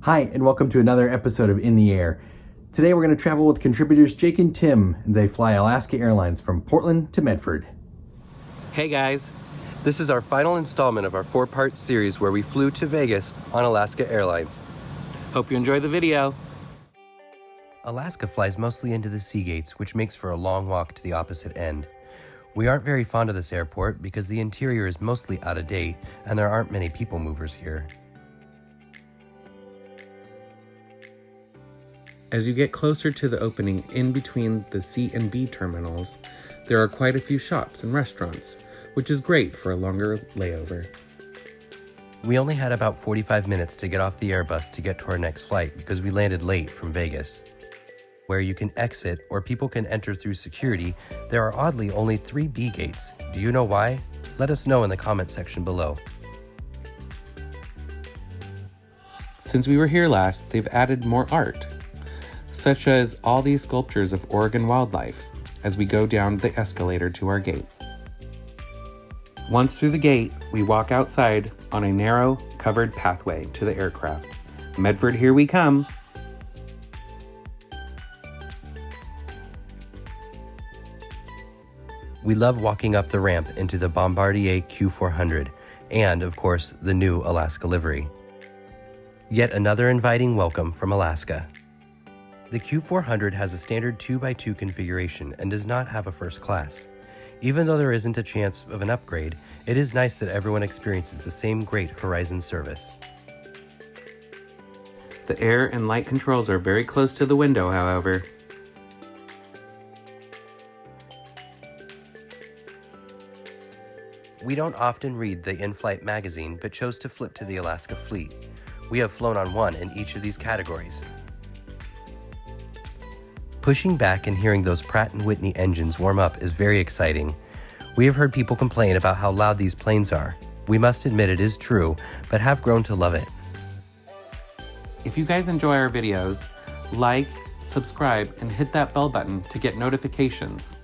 Hi, and welcome to another episode of In the Air. Today we're going to travel with contributors Jake and Tim, and they fly Alaska Airlines from Portland to Medford. Hey guys, this is our final installment of our 4-part series where we flew to Vegas on Alaska Airlines. Hope you enjoy the video. Alaska flies mostly into the sea gates, which makes for a long walk to the opposite end. We aren't very fond of this airport because the interior is mostly out of date and there aren't many people movers here. As you get closer to the opening in between the C and B terminals, there are quite a few shops and restaurants, which is great for a longer layover. We only had about 45 minutes to get off the Airbus to get to our next flight because we landed late from Vegas. Where you can exit or people can enter through security, there are oddly only 3 B gates. Do you know why? Let us know in the comment section below. Since we were here last, they've added more art, such as all these sculptures of Oregon wildlife as we go down the escalator to our gate. Once through the gate, we walk outside on a narrow, covered pathway to the aircraft. Medford, here we come! We love walking up the ramp into the Bombardier Q400 and, of course, the new Alaska livery. Yet another inviting welcome from Alaska. The Q400 has a standard 2x2 configuration and does not have a first class. Even though there isn't a chance of an upgrade, it is nice that everyone experiences the same great Horizon service. The air and light controls are very close to the window, however. We don't often read the in-flight magazine, but chose to flip to the Alaska fleet. We have flown on one in each of these categories. Pushing back and hearing those Pratt & Whitney engines warm up is very exciting. We have heard people complain about how loud these planes are. We must admit it is true, but have grown to love it. If you guys enjoy our videos, like, subscribe, and hit that bell button to get notifications.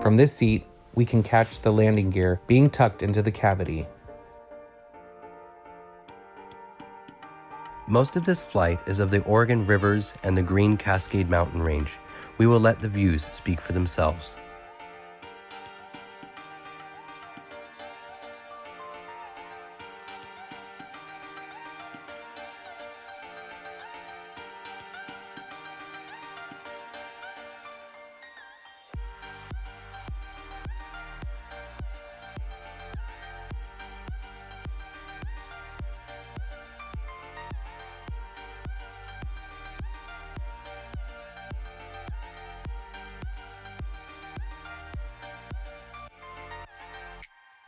From this seat, we can catch the landing gear being tucked into the cavity. Most of this flight is of the Oregon rivers and the Green Cascade Mountain Range. We will let the views speak for themselves.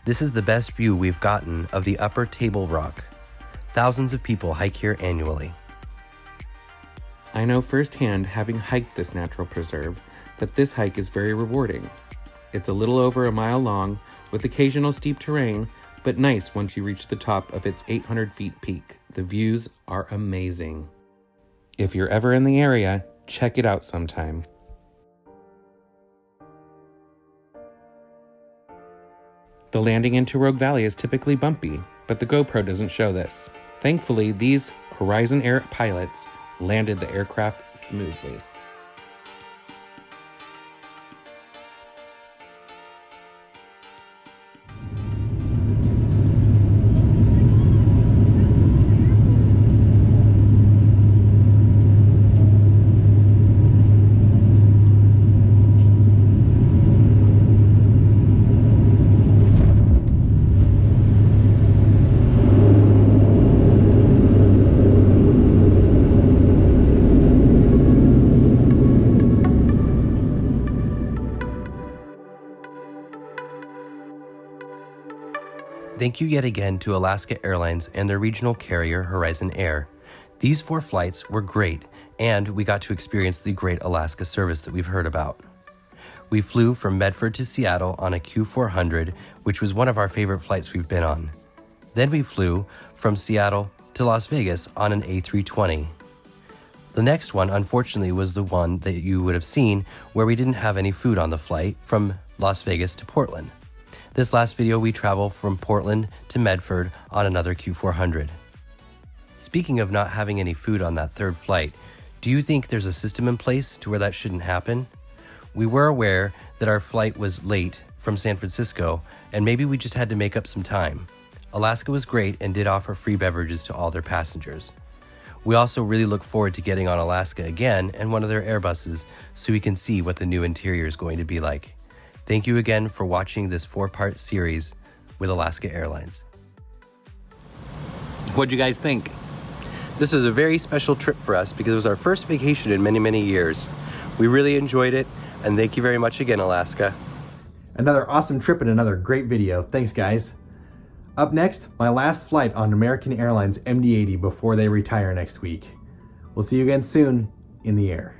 This is the best view we've gotten of the Upper Table Rock. Thousands of people hike here annually. I know firsthand, having hiked this natural preserve, that this hike is very rewarding. It's a little over a mile long, with occasional steep terrain, but nice once you reach the top of its 800 feet peak. The views are amazing. If you're ever in the area, check it out sometime. The landing into Rogue Valley is typically bumpy, but the GoPro doesn't show this. Thankfully, these Horizon Air pilots landed the aircraft smoothly. Thank you yet again to Alaska Airlines and their regional carrier, Horizon Air. These 4 flights were great, and we got to experience the great Alaska service that we've heard about. We flew from Medford to Seattle on a Q400, which was one of our favorite flights we've been on. Then we flew from Seattle to Las Vegas on an A320. The next one, unfortunately, was the one that you would have seen where we didn't have any food on the flight from Las Vegas to Portland. This last video, we travel from Portland to Medford on another Q400. Speaking of not having any food on that third flight, do you think there's a system in place to where that shouldn't happen? We were aware that our flight was late from San Francisco, and maybe we just had to make up some time. Alaska was great and did offer free beverages to all their passengers. We also really look forward to getting on Alaska again and one of their Airbuses so we can see what the new interior is going to be like. Thank you again for watching this 4-part series with Alaska Airlines. What'd you guys think? This is a very special trip for us because it was our first vacation in many, many years. We really enjoyed it, and thank you very much again, Alaska. Another awesome trip and another great video. Thanks, guys. Up next, my last flight on American Airlines MD-80 before they retire next week. We'll see you again soon in the air.